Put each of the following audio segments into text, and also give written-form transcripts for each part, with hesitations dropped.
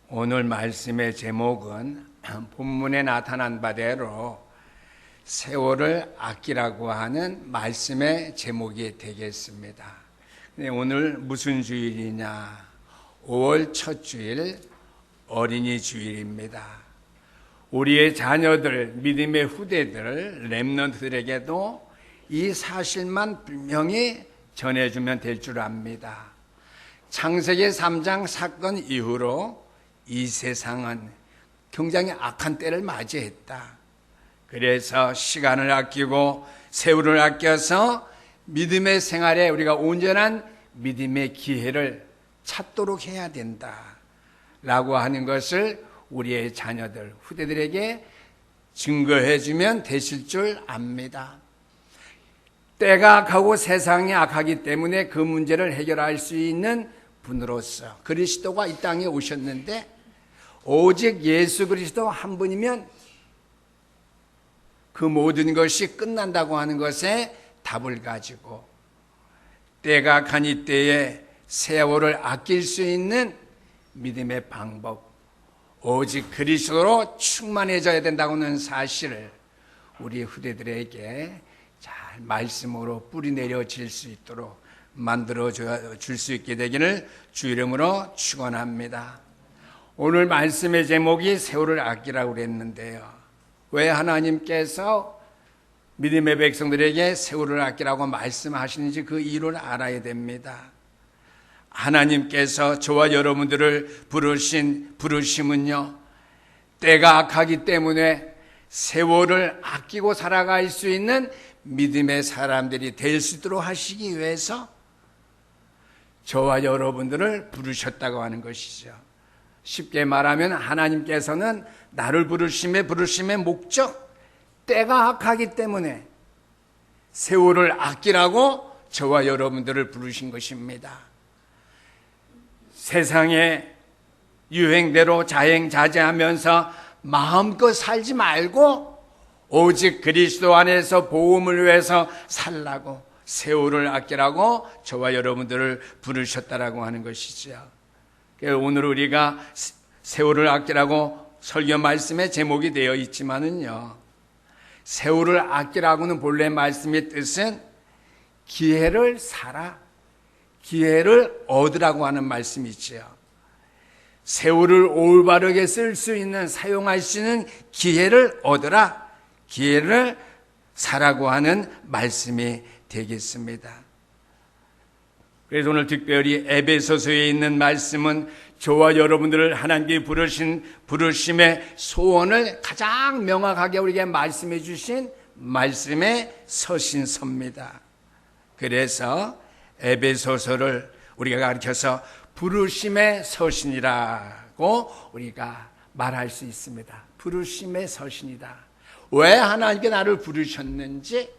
오늘 말씀의 제목은 본문에 나타난 바대로 세월을 아끼라고 하는 말씀의 제목이 되겠습니다. 오늘 무슨 주일이냐? 5월 첫 주일 어린이 주일입니다. 우리의 자녀들, 믿음의 후대들, 렘넌트들에게도 이 사실만 분명히 전해주면 될 줄 압니다. 창세기 3장 사건 이후로 이 세상은 굉장히 악한 때를 맞이했다. 그래서 시간을 아끼고 세월을 아껴서 믿음의 생활에 우리가 온전한 믿음의 기회를 찾도록 해야 된다 라고 하는 것을 우리의 자녀들, 후대들에게 증거해주면 되실 줄 압니다. 때가 악하고 세상이 악하기 때문에 그 문제를 해결할 수 있는 분으로서 그리스도가 이 땅에 오셨는데 오직 예수 그리스도 한 분이면 그 모든 것이 끝난다고 하는 것에 답을 가지고 때가 악한 이때에 세월을 아낄 수 있는 믿음의 방법, 오직 그리스도로 충만해져야 된다고 하는 사실을 우리 후대들에게 잘 말씀으로 뿌리내려질 수 있도록 만들어 줄 수 있게 되기를 주 이름으로 축원합니다. 오늘 말씀의 제목이 세월을 아끼라고 그랬는데요. 왜 하나님께서 믿음의 백성들에게 세월을 아끼라고 말씀하시는지 그 이유를 알아야 됩니다. 하나님께서 저와 여러분들을 부르신 부르심은요, 때가 악하기 때문에 세월을 아끼고 살아갈 수 있는 믿음의 사람들이 될 수 있도록 하시기 위해서 저와 여러분들을 부르셨다고 하는 것이죠. 쉽게 말하면 하나님께서는 나를 부르심의 목적, 때가 악하기 때문에 세월을 아끼라고 저와 여러분들을 부르신 것입니다. 세상의 유행대로 자행자제하면서 마음껏 살지 말고 오직 그리스도 안에서 복음을 위해서 살라고, 세월을 아끼라고 저와 여러분들을 부르셨다라고 하는 것이죠. 오늘 우리가 세월을 아끼라고 설교 말씀의 제목이 되어 있지만은요, 세월을 아끼라고는 본래 말씀의 뜻은 기회를 사라, 기회를 얻으라고 하는 말씀이지요. 세월을 올바르게 쓸 수 있는, 사용할 수 있는 기회를 얻으라, 기회를 사라고 하는 말씀이 되겠습니다. 그래서 오늘 특별히 에베소서에 있는 말씀은 저와 여러분들을 하나님께 부르신 부르심의 소원을 가장 명확하게 우리에게 말씀해 주신 말씀의 서신서입니다. 그래서 에베소서를 우리가 가르쳐서 부르심의 서신이라고 우리가 말할 수 있습니다. 부르심의 서신이다. 왜 하나님께 나를 부르셨는지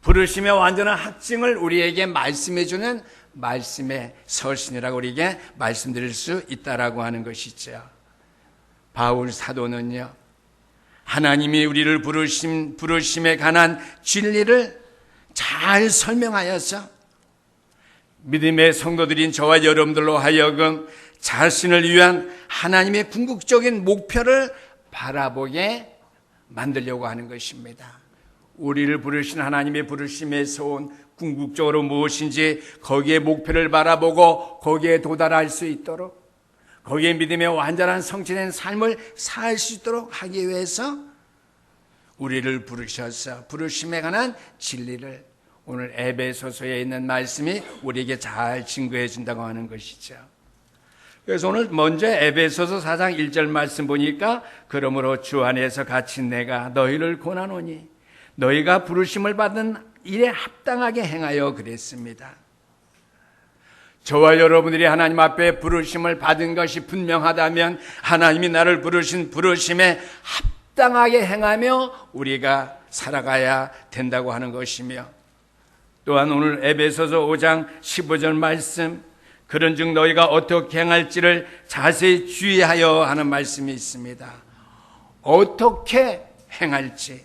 부르심의 완전한 확증을 우리에게 말씀해 주는 말씀의 서신이라고 우리에게 말씀드릴 수 있다라고 하는 것이죠. 바울 사도는요, 하나님이 우리를 부르심에 관한 진리를 잘 설명하여서 믿음의 성도들인 저와 여러분들로 하여금 자신을 위한 하나님의 궁극적인 목표를 바라보게 만들려고 하는 것입니다. 우리를 부르신 하나님의 부르심의 소원, 궁극적으로 무엇인지 거기에 목표를 바라보고 거기에 도달할 수 있도록, 거기에 믿음의 완전한 성취된 삶을 살 수 있도록 하기 위해서 우리를 부르셔서 부르심에 관한 진리를 오늘 에베소서에 있는 말씀이 우리에게 잘 증거해 준다고 하는 것이죠. 그래서 오늘 먼저 에베소서 4장 1절 말씀 보니까 그러므로 주 안에서 같이 내가 너희를 권하노니 너희가 부르심을 받은 일에 합당하게 행하여 그랬습니다. 저와 여러분들이 하나님 앞에 부르심을 받은 것이 분명하다면 하나님이 나를 부르신 부르심에 합당하게 행하며 우리가 살아가야 된다고 하는 것이며, 또한 오늘 에베소서 5장 15절 말씀, 그런즉 너희가 어떻게 행할지를 자세히 주의하여 하는 말씀이 있습니다. 어떻게 행할지,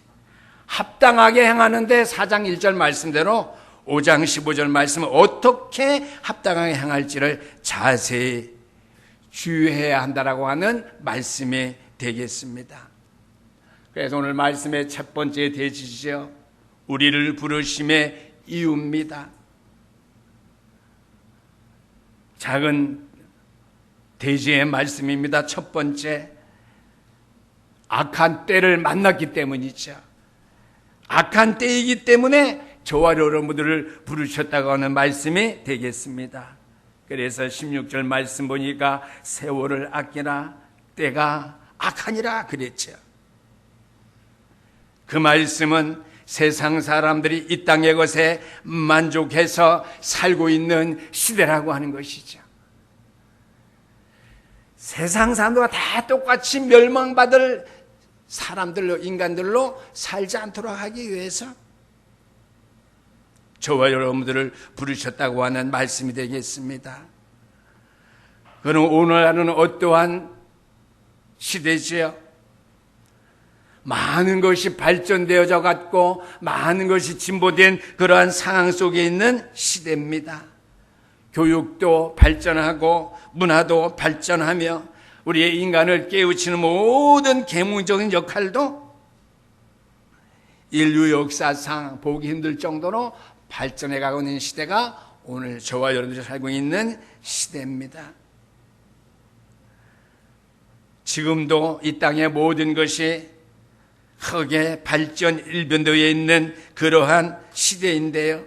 합당하게 행하는데 4장 1절 말씀대로 5장 15절 말씀은 어떻게 합당하게 행할지를 자세히 주의해야 한다라고 하는 말씀이 되겠습니다. 그래서 오늘 말씀의 첫 번째 대지죠. 우리를 부르심의 이유입니다. 작은 대지의 말씀입니다. 첫 번째, 악한 때를 만났기 때문이죠. 악한 때이기 때문에 저와 여러분들을 부르셨다고 하는 말씀이 되겠습니다. 그래서 16절 말씀 보니까 세월을 아끼라, 때가 악하니라 그랬죠. 그 말씀은 세상 사람들이 이 땅의 것에 만족해서 살고 있는 시대라고 하는 것이죠. 세상 사람들과 다 똑같이 멸망받을 사람들로, 인간들로 살지 않도록 하기 위해서 저와 여러분들을 부르셨다고 하는 말씀이 되겠습니다. 그럼 오늘날은 어떠한 시대지요? 많은 것이 발전되어져 갔고 많은 것이 진보된 그러한 상황 속에 있는 시대입니다. 교육도 발전하고 문화도 발전하며 우리의 인간을 깨우치는 모든 계몽적인 역할도 인류 역사상 보기 힘들 정도로 발전해 가고 있는 시대가 오늘 저와 여러분들이 살고 있는 시대입니다. 지금도 이 땅의 모든 것이 크게 발전 일변도에 있는 그러한 시대인데요.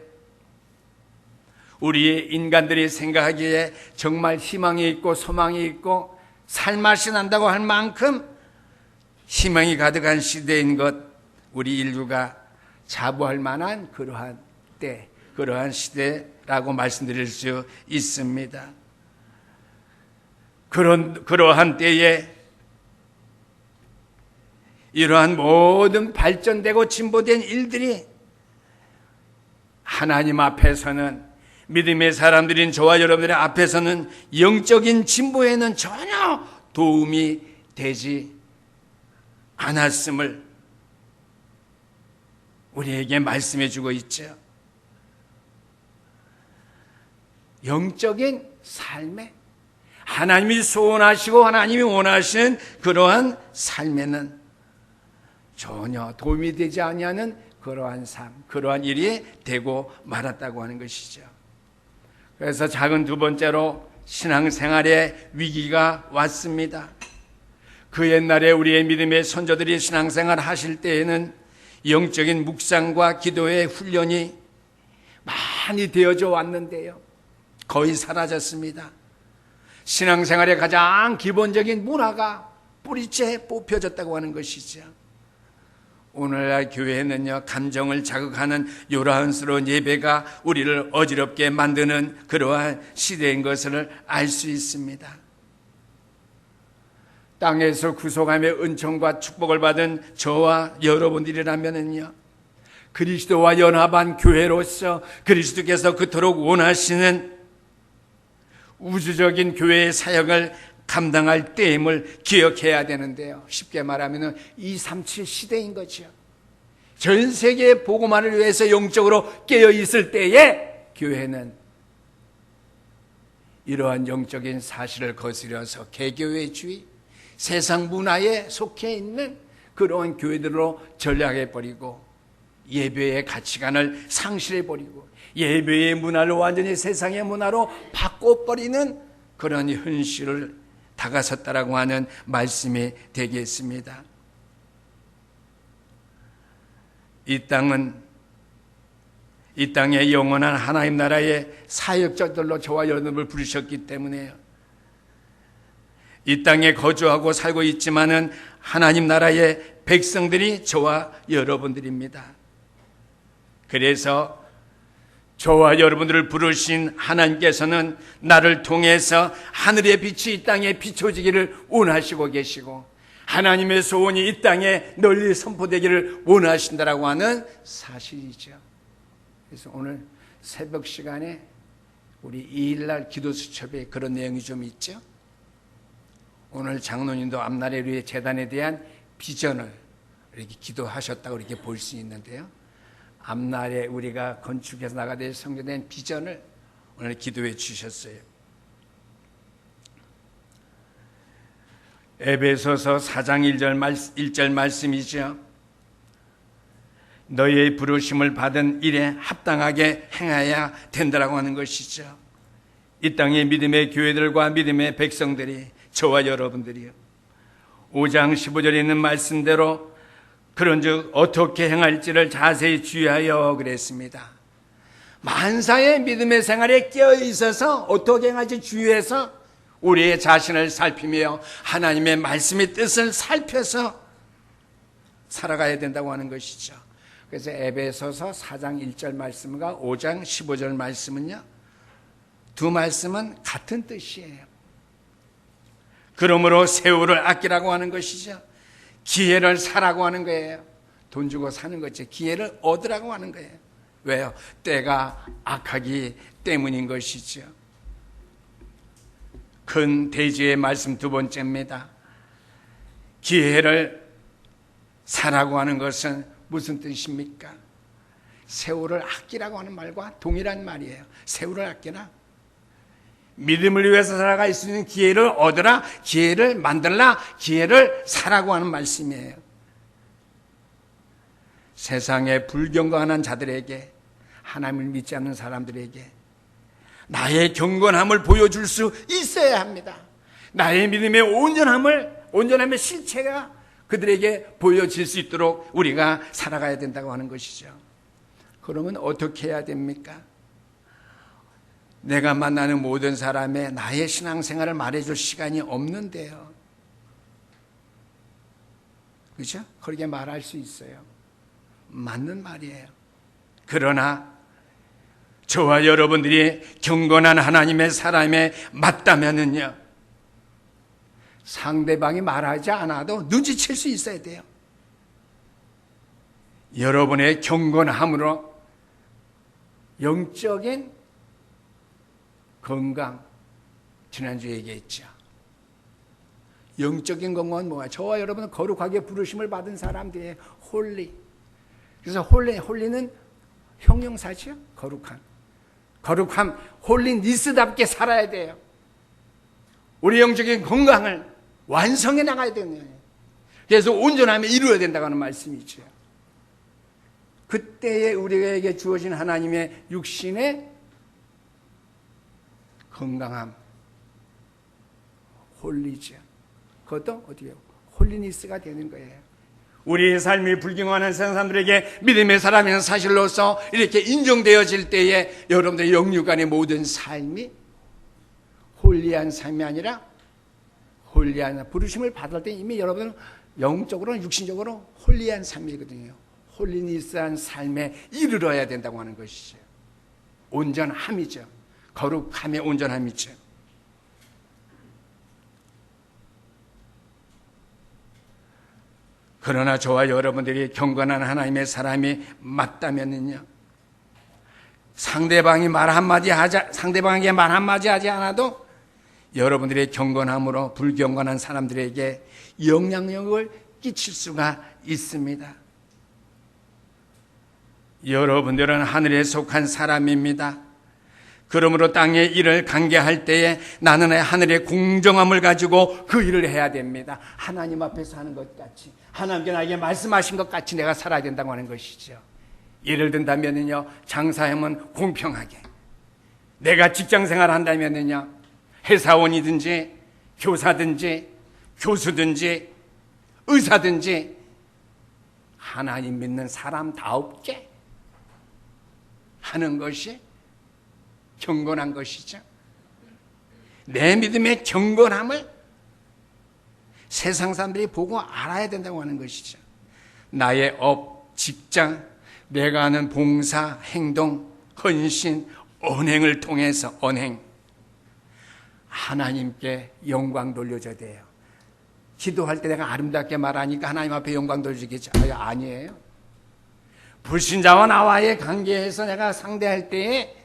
우리 인간들이 생각하기에 정말 희망이 있고 소망이 있고 살맛이 난다고 할 만큼 희망이 가득한 시대인 것, 우리 인류가 자부할 만한 그러한 때, 그러한 시대라고 말씀드릴 수 있습니다. 그러한 때에 이러한 모든 발전되고 진보된 일들이 하나님 앞에서는, 믿음의 사람들인 저와 여러분들의 앞에서는 영적인 진보에는 전혀 도움이 되지 않았음을 우리에게 말씀해 주고 있죠. 영적인 삶에 하나님이 소원하시고 하나님이 원하시는 그러한 삶에는 전혀 도움이 되지 아니하는 그러한 삶, 그러한 일이 되고 말았다고 하는 것이죠. 그래서 작은 두 번째로 신앙생활에 위기가 왔습니다. 그 옛날에 우리의 믿음의 선조들이 신앙생활 하실 때에는 영적인 묵상과 기도의 훈련이 많이 되어져 왔는데요. 거의 사라졌습니다. 신앙생활의 가장 기본적인 문화가 뿌리째 뽑혀졌다고 하는 것이죠. 오늘날 교회에는요, 감정을 자극하는 요란스러운 예배가 우리를 어지럽게 만드는 그러한 시대인 것을 알 수 있습니다. 땅에서 구속함의 은총과 축복을 받은 저와 여러분들이라면은요, 그리스도와 연합한 교회로서 그리스도께서 그토록 원하시는 우주적인 교회의 사역을 감당할 때임을 기억해야 되는데요. 쉽게 말하면 237 시대인 거죠. 전 세계의 복음화를 위해서 영적으로 깨어 있을 때에 교회는 이러한 영적인 사실을 거스려서 개교회주의, 세상 문화에 속해 있는 그러한 교회들로 전락해버리고 예배의 가치관을 상실해버리고 예배의 문화를 완전히 세상의 문화로 바꿔버리는 그런 현실을 다가섰다라고 하는 말씀이 되겠습니다. 이 땅은 이 땅의 영원한 하나님 나라의 사역자들로 저와 여러분을 부르셨기 때문에요. 이 땅에 거주하고 살고 있지만은 하나님 나라의 백성들이 저와 여러분들입니다. 그래서 저와 여러분들을 부르신 하나님께서는 나를 통해서 하늘의 빛이 이 땅에 비춰지기를 원하시고 계시고 하나님의 소원이 이 땅에 널리 선포되기를 원하신다라고 하는 사실이죠. 그래서 오늘 새벽 시간에 우리 2일날 기도수첩에 그런 내용이 좀 있죠. 오늘 장로님도 앞날에 우리의 재단에 대한 비전을 이렇게 기도하셨다고 이렇게 볼 수 있는데요. 앞날에 우리가 건축해서 나가야 될 성경된 비전을 오늘 기도해 주셨어요. 에베소서 4장 1절 말씀이죠. 너희의 부르심을 받은 일에 합당하게 행해야 된다라고 하는 것이죠. 이 땅의 믿음의 교회들과 믿음의 백성들이, 저와 여러분들이요, 5장 15절에 있는 말씀대로 그런즉 어떻게 행할지를 자세히 주의하여 그랬습니다. 만사의 믿음의 생활에 깨어 있어서 어떻게 행할지 주의해서 우리의 자신을 살피며 하나님의 말씀의 뜻을 살펴서 살아가야 된다고 하는 것이죠. 그래서 에베소서 4장 1절 말씀과 5장 15절 말씀은요, 두 말씀은 같은 뜻이에요. 그러므로 세월을 아끼라고 하는 것이죠. 기회를 사라고 하는 거예요. 돈 주고 사는 거지. 기회를 얻으라고 하는 거예요. 왜요? 때가 악하기 때문인 것이죠. 큰 대지의 말씀 두 번째입니다. 기회를 사라고 하는 것은 무슨 뜻입니까? 세월을 아끼라고 하는 말과 동일한 말이에요. 세월을 아끼라. 믿음을 위해서 살아갈 수 있는 기회를 얻으라, 기회를 만들라, 기회를 사라고 하는 말씀이에요. 세상의 불경건한 자들에게, 하나님을 믿지 않는 사람들에게 나의 경건함을 보여줄 수 있어야 합니다. 나의 믿음의 온전함의 실체가 그들에게 보여질 수 있도록 우리가 살아가야 된다고 하는 것이죠. 그러면 어떻게 해야 됩니까? 내가 만나는 모든 사람의 나의 신앙생활을 말해줄 시간이 없는데요. 그렇죠? 그렇게 말할 수 있어요. 맞는 말이에요. 그러나 저와 여러분들이 경건한 하나님의 사람에 맞다면은요, 상대방이 말하지 않아도 눈치챌 수 있어야 돼요. 여러분의 경건함으로 영적인 건강, 지난주에 얘기했죠. 영적인 건강은 뭐야? 저와 여러분은 거룩하게 부르심을 받은 사람들이에요. 홀리. 그래서 홀리는 형용사죠. 거룩함, 홀리니스답게 살아야 돼요. 우리 영적인 건강을 완성해 나가야 되는 거예요. 그래서 온전함에 이루어야 된다고 하는 말씀이죠. 그때에 우리에게 주어진 하나님의 육신의 건강함, 홀리죠. 그것도 어디요? 홀리니스가 되는 거예요. 우리의 삶이 불경건한 사람들에게 믿음의 사람이라는 사실로서 이렇게 인정되어질 때에 여러분들의 영육간의 모든 삶이 홀리한 삶이 아니라 홀리한 부르심을 받을 때 이미 여러분은 영적으로 육신적으로 홀리한 삶이거든요. 홀리니스한 삶에 이르러야 된다고 하는 것이죠. 온전함이죠. 거룩함의 온전함이죠. 그러나 저와 여러분들이 경건한 하나님의 사람이 맞다면요, 상대방에게 말 한마디 하지 않아도 여러분들의 경건함으로 불경건한 사람들에게 영향력을 끼칠 수가 있습니다. 여러분들은 하늘에 속한 사람입니다. 그러므로 땅의 일을 관계할 때에 나는 하늘의 공정함을 가지고 그 일을 해야 됩니다. 하나님 앞에서 하는 것 같이, 하나님께 나에게 말씀하신 것 같이 내가 살아야 된다고 하는 것이죠. 예를 든다면요, 장사하면 공평하게, 내가 직장생활 한다면요, 회사원이든지 교사든지 교수든지 의사든지 하나님 믿는 사람다웁게 하는 것이 경건한 것이죠. 내 믿음의 경건함을 세상 사람들이 보고 알아야 된다고 하는 것이죠. 나의 업, 직장, 내가 하는 봉사, 행동, 헌신, 언행을 통해서 하나님께 영광 돌려줘야 돼요. 기도할 때 내가 아름답게 말하니까 하나님 앞에 영광 돌려주겠지? 아니에요. 불신자와 나와의 관계에서 내가 상대할 때에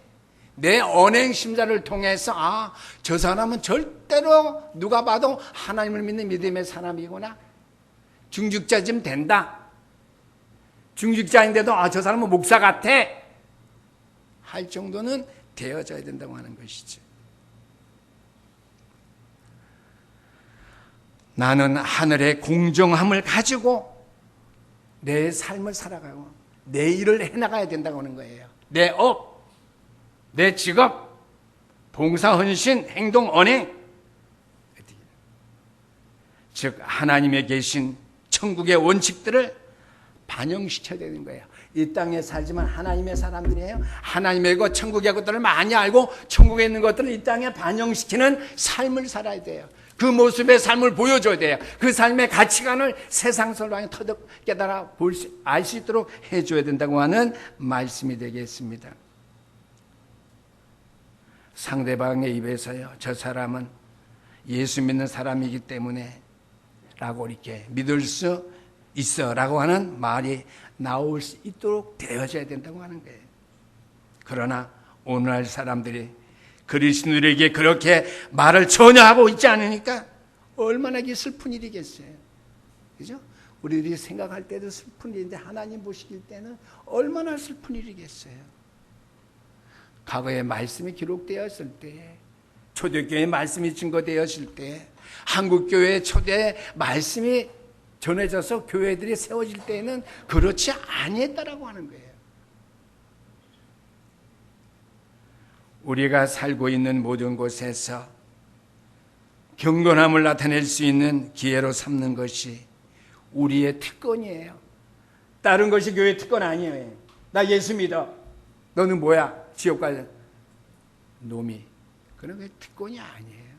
내 언행 심사를 통해서 저 사람은 절대로 누가 봐도 하나님을 믿는 믿음의 사람이구나. 중직자 좀 된다. 중직자인데도 저 사람은 목사 같아. 할 정도는 되어져야 된다고 하는 것이죠. 나는 하늘의 공정함을 가지고 내 삶을 살아가고 내 일을 해나가야 된다고 하는 거예요. 내 업, 내 직업, 봉사, 헌신, 행동, 언행, 즉 하나님의 계신 천국의 원칙들을 반영시켜야 되는 거예요. 이 땅에 살지만 하나님의 사람들이에요. 하나님의 것, 천국의 것들을 많이 알고 천국에 있는 것들을 이 땅에 반영시키는 삶을 살아야 돼요. 그 모습의 삶을 보여줘야 돼요. 그 삶의 가치관을 세상 설방에 터득 깨달아 알 수 있도록 해줘야 된다고 하는 말씀이 되겠습니다. 상대방의 입에서요, 저 사람은 예수 믿는 사람이기 때문에 라고 이렇게 믿을 수 있어 라고 하는 말이 나올 수 있도록 되어져야 된다고 하는 거예요. 그러나 오늘날 사람들이 그리스도인에게 그렇게 말을 전혀 하고 있지 않으니까 얼마나 이게 슬픈 일이겠어요. 그죠? 우리들이 생각할 때도 슬픈 일인데 하나님 보시길 때는 얼마나 슬픈 일이겠어요. 과거에 말씀이 기록되었을 때, 초대교회 말씀이 증거되었을 때, 한국교회 초대 말씀이 전해져서 교회들이 세워질 때에는 그렇지 아니했다라고 하는 거예요. 우리가 살고 있는 모든 곳에서 경건함을 나타낼 수 있는 기회로 삼는 것이 우리의 특권이에요. 다른 것이 교회의 특권 아니에요. 나 예수 믿어. 너는 뭐야? 지옥 갈 놈이. 그런 게 특권이 아니에요.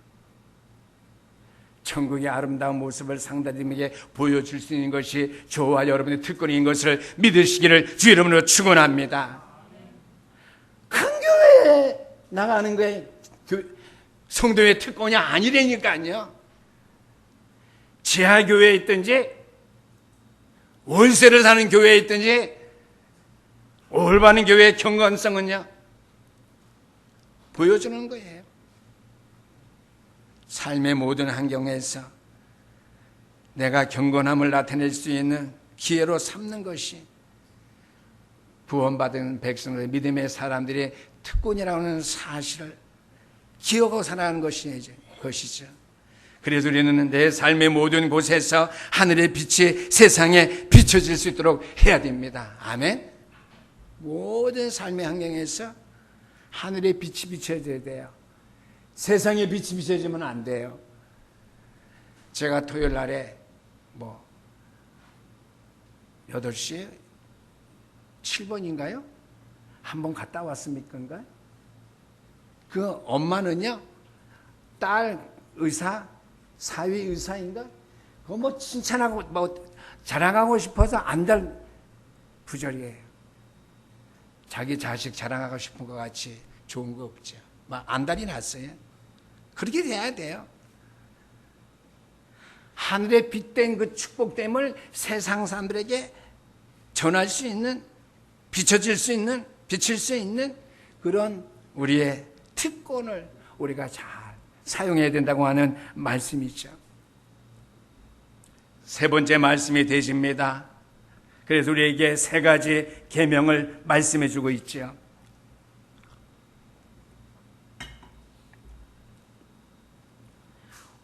천국의 아름다운 모습을 상대방에게 보여줄 수 있는 것이 저와 여러분의 특권인 것을 믿으시기를 주 이름으로 축원합니다. 큰 교회에 나가는 게 성도의 특권이 아니라니까요. 지하교회에 있든지 원세를 사는 교회에 있든지 올바른 교회의 경건성은요 보여주는 거예요. 삶의 모든 환경에서 내가 경건함을 나타낼 수 있는 기회로 삼는 것이 구원받은 백성들의 믿음의 사람들의 특권이라고 하는 사실을 기억하고 살아가는 것이죠. 그래서 우리는 내 삶의 모든 곳에서 하늘의 빛이 세상에 비춰질 수 있도록 해야 됩니다. 아멘. 모든 삶의 환경에서 하늘의 빛이 비춰져야 돼요. 세상에 빛이 비춰지면 안 돼요. 제가 토요일 날에 8시 7번인가요? 한번 갔다 왔습니까? 그 엄마는요, 딸 의사, 사위 의사인가? 그거 칭찬하고, 자랑하고 싶어서 안달 부절이에요. 자기 자식 자랑하고 싶은 것 같이 좋은 거 없죠. 안달이 났어요. 그렇게 돼야 돼요. 하늘에 빛된 그 축복됨을 세상 사람들에게 전할 수 있는, 비춰질 수 있는, 비칠 수 있는 그런 우리의 특권을 우리가 잘 사용해야 된다고 하는 말씀이죠. 세 번째 말씀이 되십니다. 그래서 우리에게 세 가지 계명을 말씀해 주고 있죠.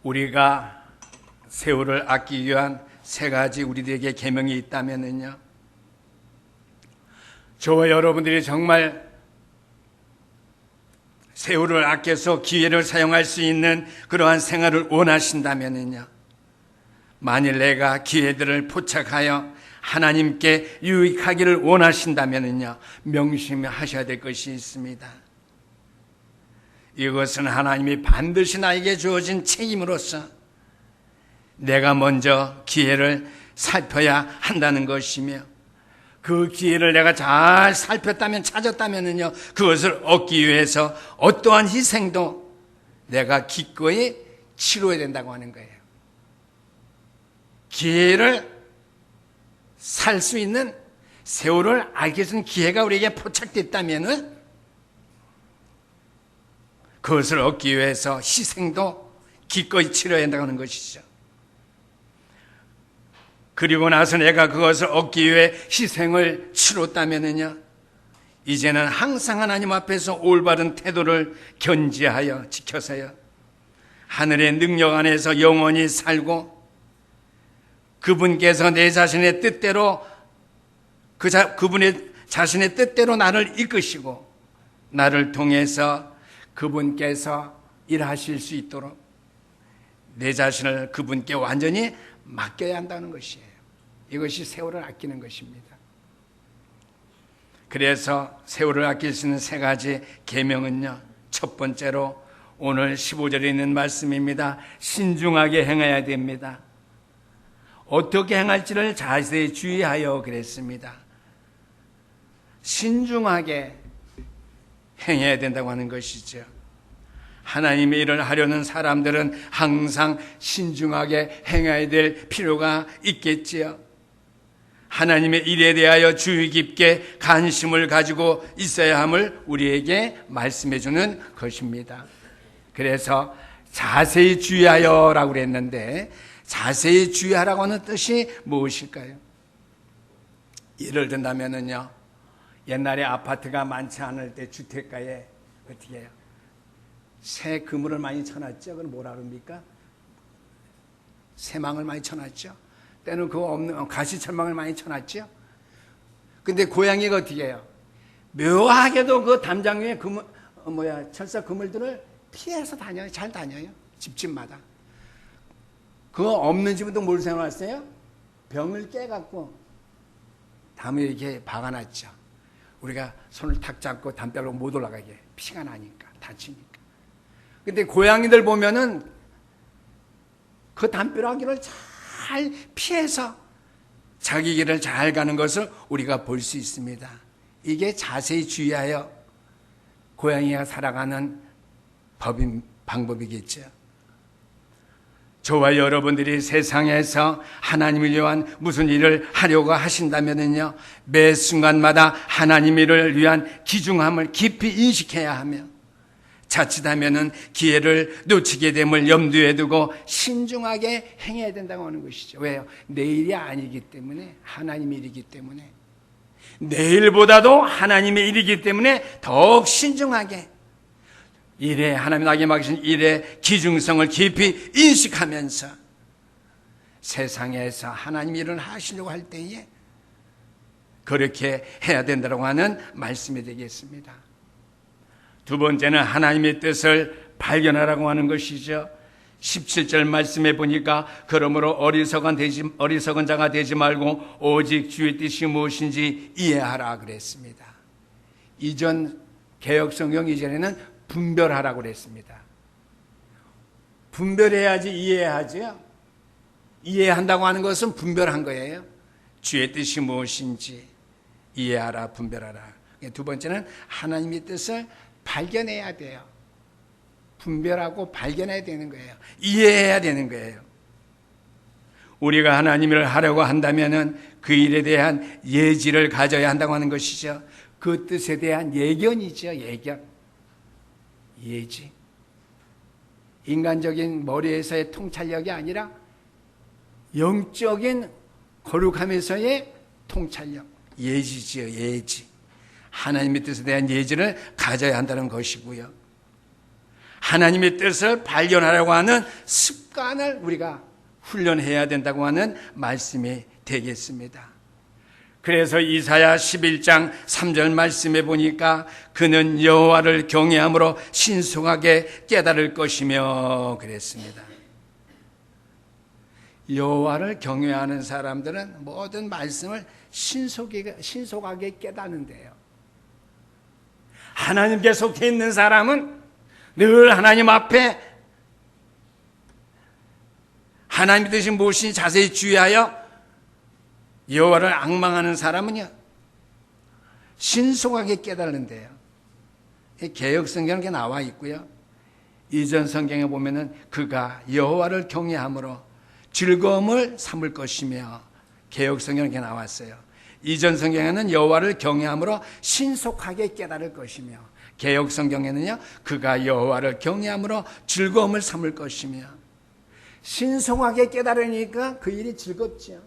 우리가 세월을 아끼기 위한 세 가지 우리들에게 계명이 있다면은요, 저와 여러분들이 정말 세월을 아껴서 기회를 사용할 수 있는 그러한 생활을 원하신다면은요, 만일 내가 기회들을 포착하여 하나님께 유익하기를 원하신다면은요, 명심하셔야 될 것이 있습니다. 이것은 하나님이 반드시 나에게 주어진 책임으로서 내가 먼저 기회를 살펴야 한다는 것이며, 그 기회를 내가 잘 살폈다면, 찾았다면은요, 그것을 얻기 위해서 어떠한 희생도 내가 기꺼이 치러야 된다고 하는 거예요. 기회를 살 수 있는, 세월을 알게 된 기회가 우리에게 포착됐다면은 그것을 얻기 위해서 희생도 기꺼이 치러야 한다고 하는 것이죠. 그리고 나서 내가 그것을 얻기 위해 희생을 치렀다면은요, 이제는 항상 하나님 앞에서 올바른 태도를 견지하여 지켜서요, 하늘의 능력 안에서 영원히 살고 그분께서 내 자신의 뜻대로 그분의 자신의 뜻대로 나를 이끄시고 나를 통해서 그분께서 일하실 수 있도록 내 자신을 그분께 완전히 맡겨야 한다는 것이에요. 이것이 세월을 아끼는 것입니다. 그래서 세월을 아낄 수 있는 세 가지 계명은요, 첫 번째로 오늘 15절에 있는 말씀입니다. 신중하게 행해야 됩니다. 어떻게 행할지를 자세히 주의하여 그랬습니다. 신중하게 행해야 된다고 하는 것이죠. 하나님의 일을 하려는 사람들은 항상 신중하게 행해야 될 필요가 있겠지요. 하나님의 일에 대하여 주의 깊게 관심을 가지고 있어야 함을 우리에게 말씀해 주는 것입니다. 그래서 자세히 주의하여라고 그랬는데, 자세히 주의하라고 하는 뜻이 무엇일까요? 예를 든다면은요, 옛날에 아파트가 많지 않을 때 주택가에 어떻게 해요? 새 그물을 많이 쳐놨죠. 그걸 뭐라 그럽니까? 새망을 많이 쳐놨죠. 때는 그거 없는 가시철망을 많이 쳐놨죠. 근데 고양이가 어떻게 해요? 묘하게도 그 담장 위에 철사 그물들을 피해서 다녀요. 잘 다녀요. 집집마다. 그거 없는 집은 뭘 세워놨어요? 병을 깨갖고 담에 이렇게 박아놨죠. 우리가 손을 탁 잡고 담벼락으로 못 올라가게, 피가 나니까, 다치니까. 근데 고양이들 보면은 그 담벼락을 잘 피해서 자기 길을 잘 가는 것을 우리가 볼 수 있습니다. 이게 자세히 주의하여 고양이가 살아가는 방법이겠죠. 저와 여러분들이 세상에서 하나님을 위한 무슨 일을 하려고 하신다면요, 매 순간마다 하나님 일을 위한 귀중함을 깊이 인식해야 하며, 자칫하면은 기회를 놓치게 됨을 염두에 두고 신중하게 행해야 된다고 하는 것이죠. 왜요? 내 일이 아니기 때문에, 하나님의 일이기 때문에, 내일보다도 하나님의 일이기 때문에 더욱 신중하게 일에, 하나님 나에게 맡기신 일의 기중성을 깊이 인식하면서 세상에서 하나님 일을 하시려고 할 때에 그렇게 해야 된다고 하는 말씀이 되겠습니다. 두 번째는 하나님의 뜻을 발견하라고 하는 것이죠. 17절 말씀에 보니까 그러므로 어리석은 자가 되지 말고 오직 주의 뜻이 무엇인지 이해하라 그랬습니다. 이전 개역성경 이전에는 분별하라고 그랬습니다. 분별해야지 이해하죠. 이해한다고 하는 것은 분별한 거예요. 주의 뜻이 무엇인지 이해하라, 분별하라. 두 번째는 하나님의 뜻을 발견해야 돼요. 분별하고 발견해야 되는 거예요. 이해해야 되는 거예요. 우리가 하나님을 하려고 한다면은 그 일에 대한 예지를 가져야 한다고 하는 것이죠. 그 뜻에 대한 예견이죠. 예지. 인간적인 머리에서의 통찰력이 아니라 영적인 거룩함에서의 통찰력, 예지지요. 예지. 하나님의 뜻에 대한 예지를 가져야 한다는 것이고요. 하나님의 뜻을 발견하려고 하는 습관을 우리가 훈련해야 된다고 하는 말씀이 되겠습니다. 그래서 이사야 11장 3절 말씀에 보니까 그는 여호와를 경외함으로 신속하게 깨달을 것이며 그랬습니다. 여호와를 경외하는 사람들은 모든 말씀을 신속하게 깨닫는데요. 하나님께 속해 있는 사람은 늘 하나님 앞에 하나님의 뜻이 무엇인지 자세히 주의하여 여호와를 앙망하는 사람은요, 신속하게 깨달는데요. 개역 성경에 이렇게 나와 있고요. 이전 성경에 보면은 그가 여호와를 경외함으로 즐거움을 삼을 것이며, 개역 성경에 이렇게 나왔어요. 이전 성경에는 여호와를 경외함으로 신속하게 깨달을 것이며, 개역 성경에는요, 그가 여호와를 경외함으로 즐거움을 삼을 것이며. 신속하게 깨달으니까 그 일이 즐겁죠.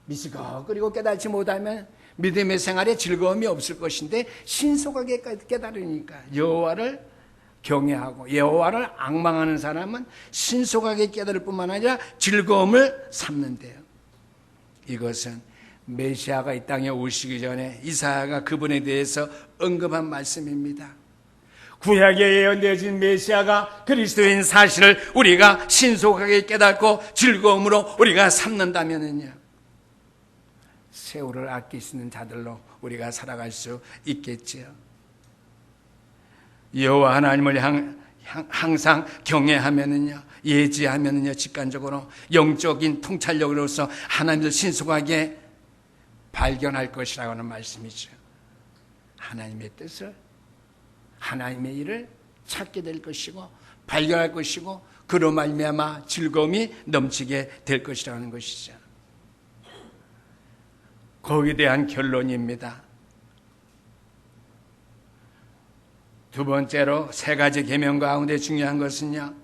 미시거리고 깨달지 못하면 믿음의 생활에 즐거움이 없을 것인데, 신속하게 깨달으니까 여호와를 경외하고 여호와를 앙망하는 사람은 신속하게 깨달을 뿐만 아니라 즐거움을 삼는데요. 이것은 메시아가 이 땅에 오시기 전에 이사야가 그분에 대해서 언급한 말씀입니다. 구약에 예언되어진 메시아가 그리스도인 사실을 우리가 신속하게 깨닫고 즐거움으로 우리가 삼는다면은요, 세월을 아끼시는 자들로 우리가 살아갈 수 있겠지요. 여호와 하나님을 항상 경외하면은요, 예지하면은요, 직관적으로 영적인 통찰력으로서 하나님을 신속하게 발견할 것이라고 하는 말씀이죠. 하나님의 뜻을, 하나님의 일을 찾게 될 것이고 발견할 것이고 그로 말미암아 즐거움이 넘치게 될 것이라는 것이죠. 거기에 대한 결론입니다. 두 번째로 세 가지 계명 가운데 중요한 것은요,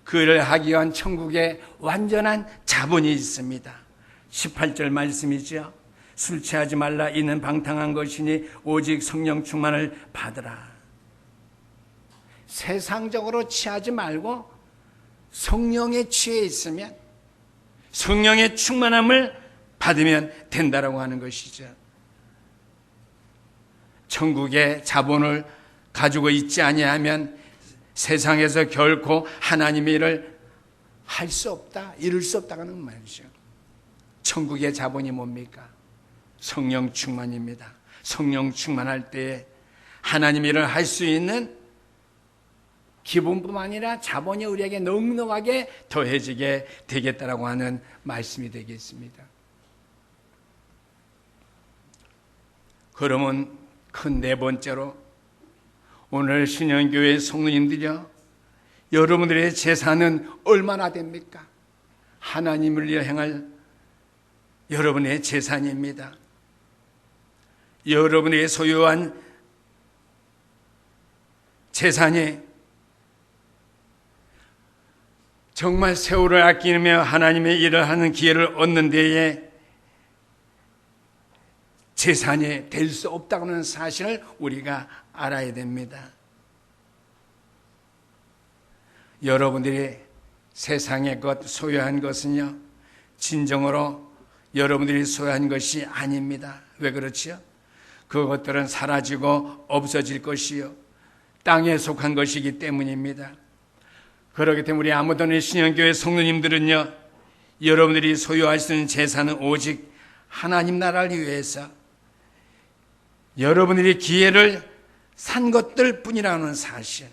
그 일을 하기 위한 천국에 완전한 자본이 있습니다. 18절 말씀이죠. 술 취하지 말라. 이는 방탕한 것이니 오직 성령 충만을 받으라. 세상적으로 취하지 말고 성령에 취해 있으면 성령의 충만함을 받으면 된다라고 하는 것이죠. 천국의 자본을 가지고 있지 아니하면 세상에서 결코 하나님의 일을 할 수 없다, 이룰 수 없다는 말이죠. 천국의 자본이 뭡니까? 성령 충만입니다. 성령 충만할 때에 하나님의 일을 할 수 있는 기본뿐만 아니라 자본이 우리에게 넉넉하게 더해지게 되겠다라고 하는 말씀이 되겠습니다. 그러면 큰 네 번째로 오늘 신영교회 성도님들이요, 여러분들의 재산은 얼마나 됩니까? 하나님을 위해 행할 여러분의 재산입니다. 여러분의 소유한 재산이 정말 세월을 아끼며 하나님의 일을 하는 기회를 얻는 데에 재산이 될 수 없다는 사실을 우리가 알아야 됩니다. 여러분들이 세상의 것, 소유한 것은요, 진정으로 여러분들이 소유한 것이 아닙니다. 왜 그렇지요? 그것들은 사라지고 없어질 것이요, 땅에 속한 것이기 때문입니다. 그렇기 때문에 우리 아무도는 신영교회 성도님들은요, 여러분들이 소유할 수 있는 재산은 오직 하나님 나라를 위해서 여러분들이 기회를 산 것들 뿐이라는 사실,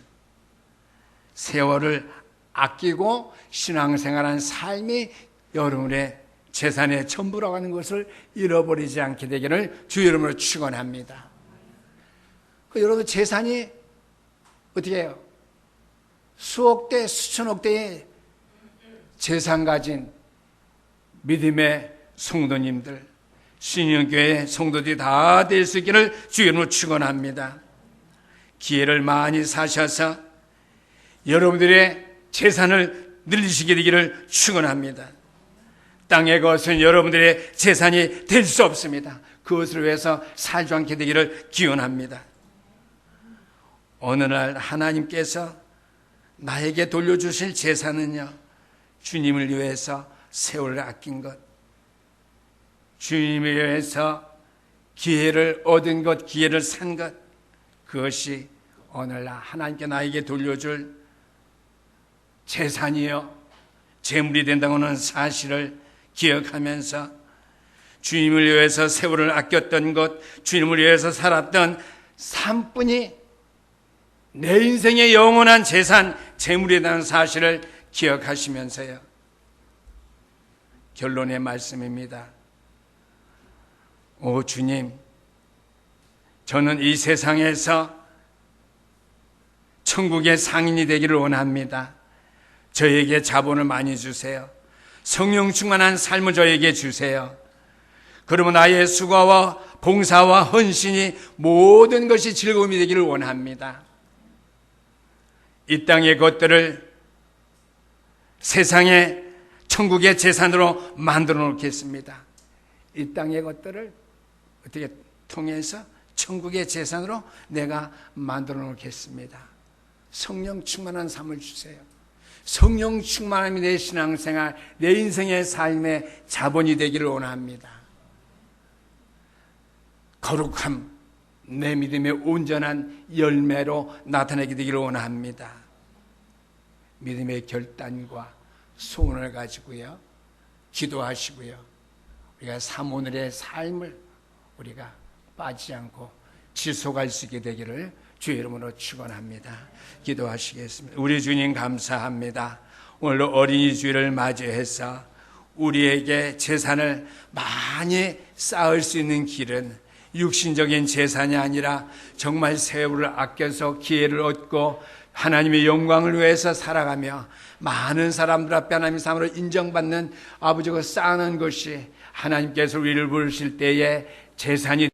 세월을 아끼고 신앙생활한 삶이 여러분의 재산의 전부라고 하는 것을 잃어버리지 않게 되기를 주 이름으로 축원합니다. 여러분 재산이 어떻게 해요? 수억 대, 수천억 대의 재산 가진 믿음의 성도님들, 신영교회 성도들이 다 될 수 있기를 주 이름으로 축원합니다. 기회를 많이 사셔서 여러분들의 재산을 늘리시게 되기를 축원합니다. 땅의 것은 여러분들의 재산이 될 수 없습니다. 그것을 위해서 살지 않게 되기를 기원합니다. 어느 날 하나님께서 나에게 돌려주실 재산은요, 주님을 위해서 세월을 아낀 것, 주님을 위해서 기회를 얻은 것, 기회를 산 것, 그것이 오늘날 하나님께 나에게 돌려줄 재산이요, 재물이 된다고 하는 사실을 기억하면서 주님을 위해서 세월을 아꼈던 것, 주님을 위해서 살았던 삶뿐이 내 인생의 영원한 재산, 재물이라는 사실을 기억하시면서요, 결론의 말씀입니다. 오 주님, 저는 이 세상에서 천국의 상인이 되기를 원합니다. 저에게 자본을 많이 주세요. 성령 충만한 삶을 저에게 주세요. 그러면 나의 수고와 봉사와 헌신이 모든 것이 즐거움이 되기를 원합니다. 이 땅의 것들을 세상의 천국의 재산으로 만들어 놓겠습니다. 이 땅의 것들을 어떻게 통해서 천국의 재산으로 내가 만들어 놓겠습니다. 성령 충만한 삶을 주세요. 성령 충만함이 내 신앙생활, 내 인생의 삶의 자본이 되기를 원합니다. 거룩함, 내 믿음의 온전한 열매로 나타나게 되기를 원합니다. 믿음의 결단과 소원을 가지고요, 기도하시고요, 우리가 오늘의 삶을 우리가 빠지지 않고 지속할 수 있게 되기를 주의 이름으로 축원합니다. 기도하시겠습니다. 우리 주님 감사합니다. 오늘 어린이 주일을 맞이해서 우리에게 재산을 많이 쌓을 수 있는 길은 육신적인 재산이 아니라 정말 세월을 아껴서 기회를 얻고 하나님의 영광을 위해서 살아가며 많은 사람들 앞에 하나님의 사람으로 인정받는 아버지가 쌓아놓은 것이 하나님께서 우리를 부르실 때에 재산이